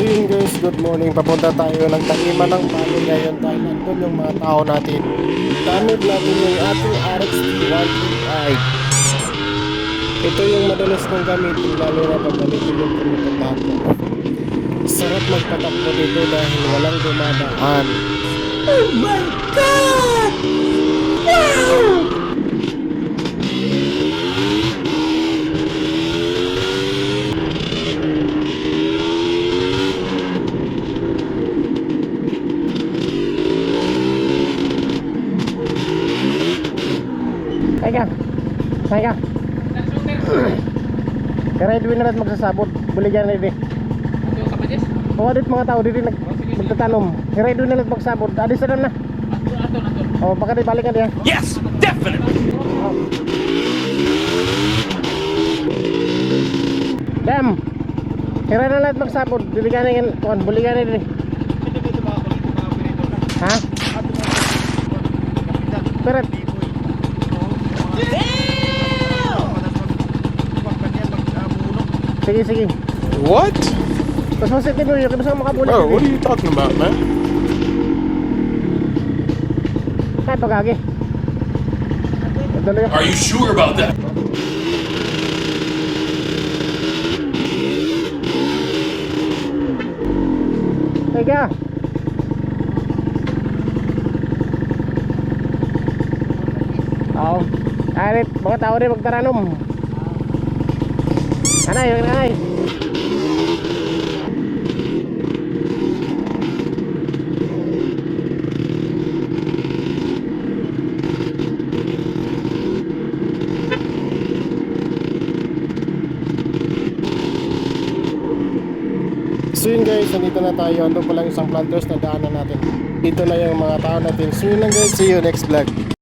So yun guys, good morning. Papunta tayo ng taniman ng palo ngayon dahil nandun yung mga tao natin. Gamit natin yung ating RXT 128. Ito yung madalas kong gamitin lalo na pag ganito yung pinupuntahan ko. Sarap magpatakbo dito dahil walang dumadaan. Oh my God! Wow! Kaya kaya duwi na natin magsasabot. Buligyan na din. O adit mga tao dito magtatanom. Kaya duwi na natin magsabot. Adis na na. O baka di balikan dia. Yes, definitely. Dam. Kaya na natin magsabot. Buligyan na yan. Buligyan na din. Ha? Peret. Sige. What? Mas masentin mo yun. Kaya makabuli. Bro, what are you talking about, man? Kaya pagkagi. Are you sure about that? Teka. Oo. Arit, mga tao rin magtaranom. Anay. So yun guys, nandito na tayo. Ando pa lang isang planters na daanan natin. Dito na yung mga tao natin. So yun lang guys, see you next vlog.